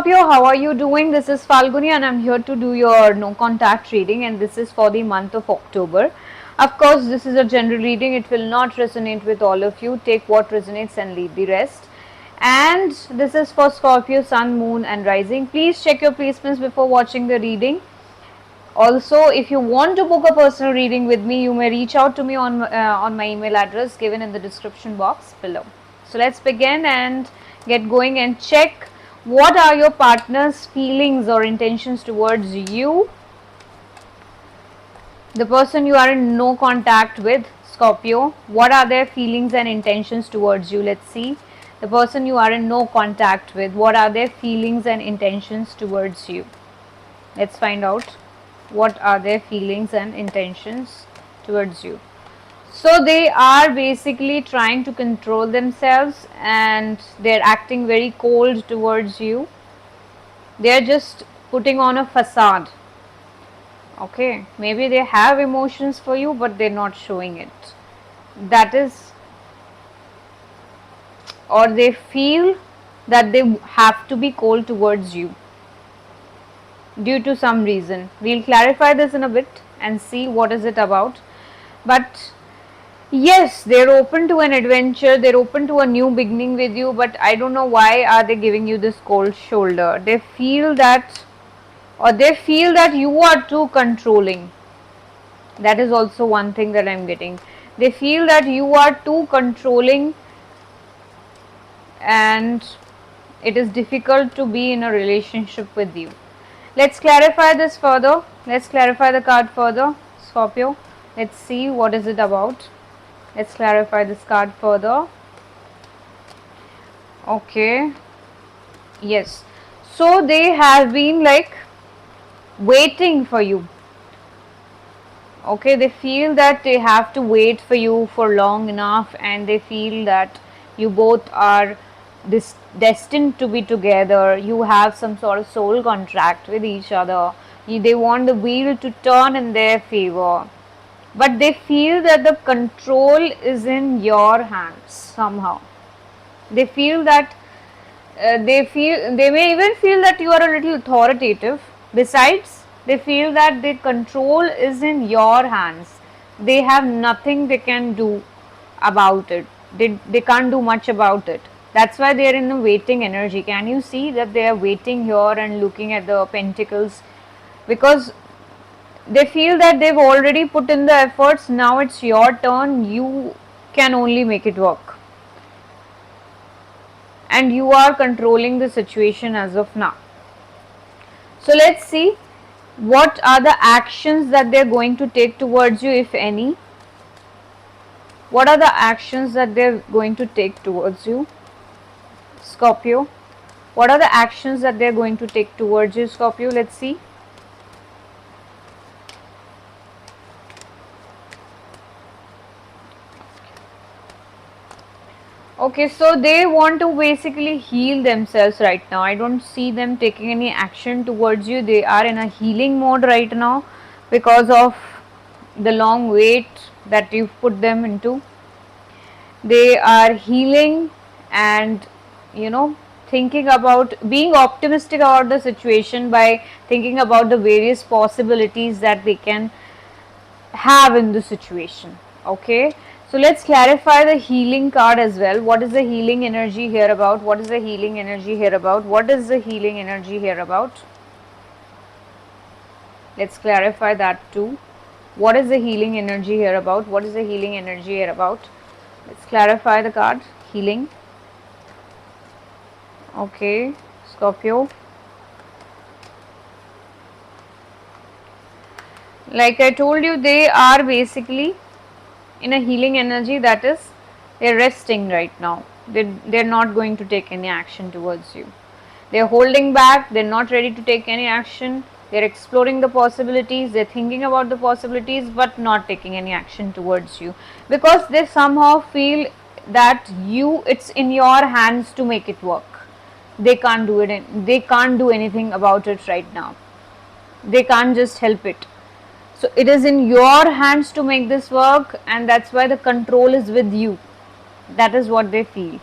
Scorpio, how are you doing? This is Falguni and I'm here to do your no contact reading, and this is for the month of October. Of course, this is a general reading. It will not resonate with all of you. Take what resonates and leave the rest. And this is for Scorpio, Sun, Moon and Rising. Please check your placements before watching the reading. Also, if you want to book a personal reading with me, you may reach out to me on my email address given in the description box below. So let's begin and get going and check what are your partner's feelings or intentions towards you, the person you are in no contact with, Scorpio. What are their feelings and intentions towards you? Let's see. The person you are in no contact with, what are their feelings and intentions towards you? Let's find out what are their feelings and intentions towards you. So they are basically trying to control themselves and they're acting very cold towards you. They're just putting on a facade. Okay, maybe they have emotions for you, but they're not showing it. That is, or they feel that they have to be cold towards you due to some reason. We'll clarify this in a bit and see what is it about. But yes, they're open to an adventure, they're open to a new beginning with you, but I don't know why are they giving you this cold shoulder. They feel that, or they feel that you are too controlling. That is also one thing that I'm getting. They feel that you are too controlling and it is difficult to be in a relationship with you. Let's clarify this further. Let's clarify the card further, Scorpio. Let's see what is it about. Let's clarify this card further. Okay. Yes. So they have been like waiting for you. Okay, they feel that they have to wait for you for long enough, and they feel that you both are this destined to be together. You have some sort of soul contract with each other. They want the wheel to turn in their favor, but they feel that the control is in your hands somehow. They feel that they may even feel that you are a little authoritative. Besides, they feel that the control is in your hands. They have nothing they can do about it. They can't do much about it. That's why they are in a waiting energy. Can you see that they are waiting here and looking at the pentacles? Because they feel that they've already put in the efforts. Now it's your turn. You can only make it work, and you are controlling the situation as of now. So let's see what are the actions that they're going to take towards you, if any. What are the actions that they're going to take towards you, Scorpio? What are the actions that they're going to take towards you, Scorpio? Let's see. Okay, so they want to basically heal themselves right now. I don't see them taking any action towards you. They are in a healing mode right now because of the long wait that you've put them into. They are healing and, thinking about being optimistic about the situation by thinking about the various possibilities that they can have in the situation. Okay, so let's clarify the healing card as well. What is the healing energy here about? What is the healing energy here about? What is the healing energy here about? Let's clarify that too. What is the healing energy here about? What is the healing energy here about? Let's clarify the card. Healing. Okay, Scorpio. Like I told you, they are basically in a healing energy, that is, they're resting right now. They're not going to take any action towards you. They're holding back, they're not ready to take any action. They're exploring the possibilities, they're thinking about the possibilities, but not taking any action towards you because they somehow feel that it's in your hands to make it work. They can't do it, they can't do anything about it right now. They can't just help it. So it is in your hands to make this work, and that's why the control is with you. That is what they feel,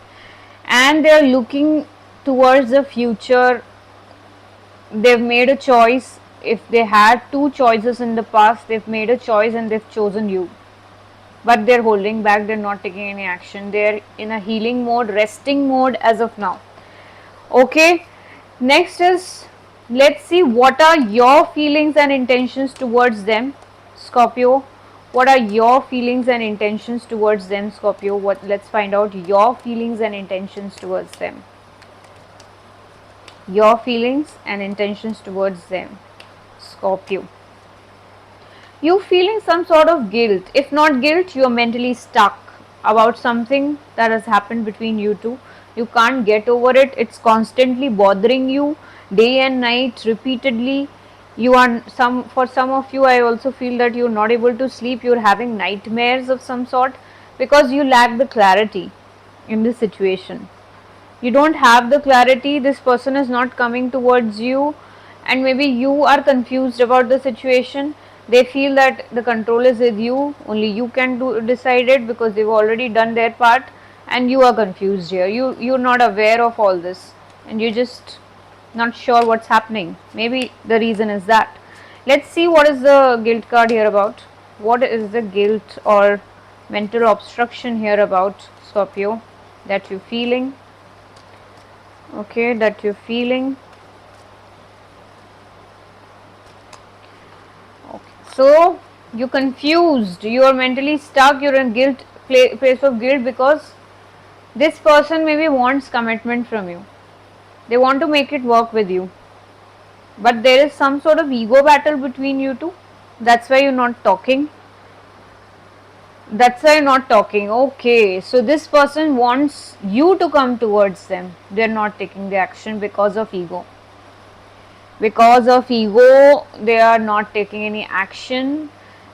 and they are looking towards the future they've made a choice. If they had two choices in the past, they've made a choice and they've chosen you. But they're holding back, they're not taking any action. They're in a healing mode, resting mode as of now. Okay, next is, let's see what are your feelings and intentions towards them, Scorpio. What are your feelings and intentions towards them, Scorpio? What, let's find out your feelings and intentions towards them. Your feelings and intentions towards them, Scorpio. You feeling some sort of guilt. If not guilt, you are mentally stuck about something that has happened between you two. You can't get over it. It's constantly bothering you day and night repeatedly. You are some, for some of you, I also feel that you're not able to sleep. You're having nightmares of some sort because you lack the clarity in this situation. You don't have the clarity, this person is not coming towards you, and maybe you are confused about the situation. They feel that the control is with you, only you can decide it because they've already done their part, and you are confused here. You're not aware of all this, and you're just not sure what's happening. Maybe the reason is that. Let's see what is the guilt card here about. What is the guilt or mental obstruction here about, Scorpio, that you're feeling? Okay, that you're feeling. Okay, so you're confused, you're mentally stuck, you're in guilt, place of guilt, because this person maybe wants commitment from you. They want to make it work with you, but there is some sort of ego battle between you two. That's why you're not talking. That's why you're not talking. Okay, so this person wants you to come towards them. They're not taking the action because of ego. Because of ego, they are not taking any action.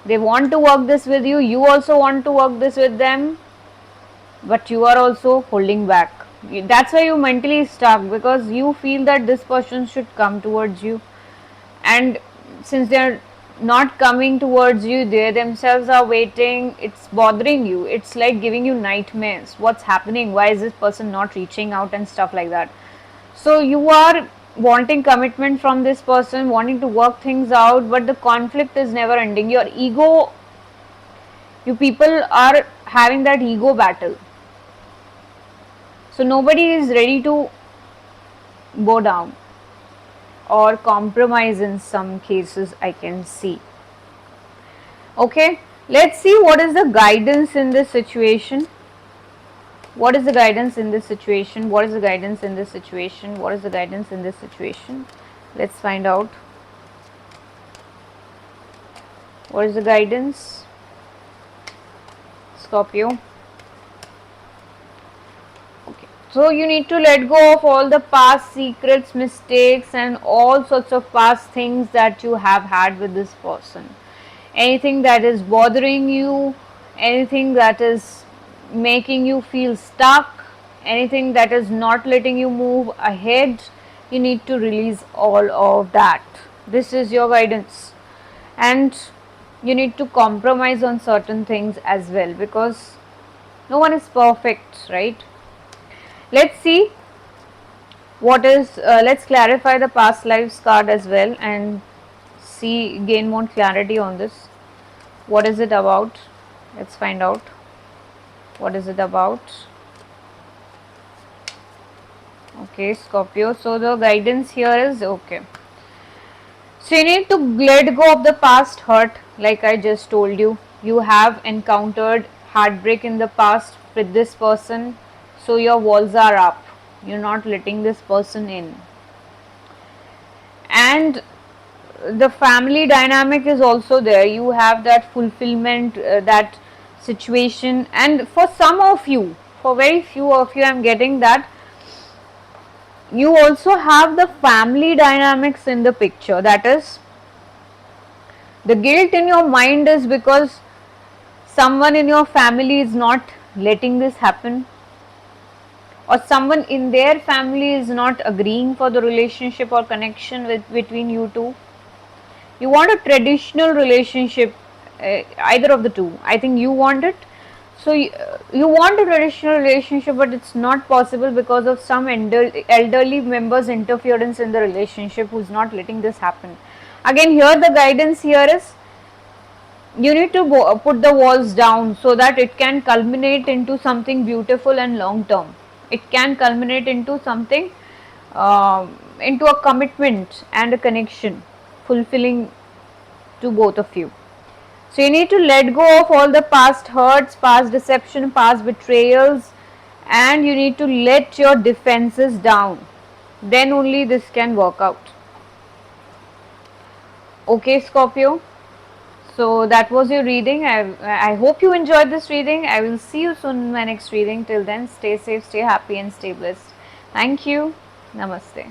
They want to work this with you. You also want to work this with them, but you are also holding back. That's why you're mentally stuck, because you feel that this person should come towards you, and since they're not coming towards you, they themselves are waiting. It's bothering you. It's like giving you nightmares. What's happening? Why is this person not reaching out and stuff like that? So you are wanting commitment from this person, wanting to work things out, but the conflict is never ending. Your ego, you people are having that ego battle. So nobody is ready to go down or compromise in some cases, I can see. Okay, let's see what is the guidance in this situation. What is the guidance in this situation? What is the guidance in this situation? What is the guidance in this situation? Let's find out. What is the guidance, Scorpio? Okay, so you need to let go of all the past secrets, mistakes, and all sorts of past things that you have had with this person. Anything that is bothering you, anything that is making you feel stuck, anything that is not letting you move ahead, you need to release all of that. This is your guidance, and you need to compromise on certain things as well, because no one is perfect, right? Let's see what is, let's clarify the past lives card as well and see, gain more clarity on this. What is it about? Let's find out. What is it about? Okay, Scorpio. So the guidance here is okay. So you need to let go of the past hurt, like I just told you. You have encountered heartbreak in the past with this person, so your walls are up. You're not letting this person in. And the family dynamic is also there. You have that fulfillment, that situation, and for some of you, for very few of you, I'm getting that you also have the family dynamics in the picture. That is, the guilt in your mind is because someone in your family is not letting this happen, or someone in their family is not agreeing for the relationship or connection with between you two. You want a traditional relationship, either of the two. I think you want it. So you want a traditional relationship, but it's not possible because of some elderly members' interference in the relationship who's not letting this happen. Again, here the guidance here is you need to put the walls down so that it can culminate into something beautiful and long term. It can culminate into something, into a commitment and a connection, fulfilling to both of you. So you need to let go of all the past hurts, past deception, past betrayals, and you need to let your defenses down. Then only this can work out. Okay, Scorpio. So that was your reading. I hope you enjoyed this reading. I will see you soon in my next reading. Till then, stay safe, stay happy, and stay blessed. Thank you. Namaste.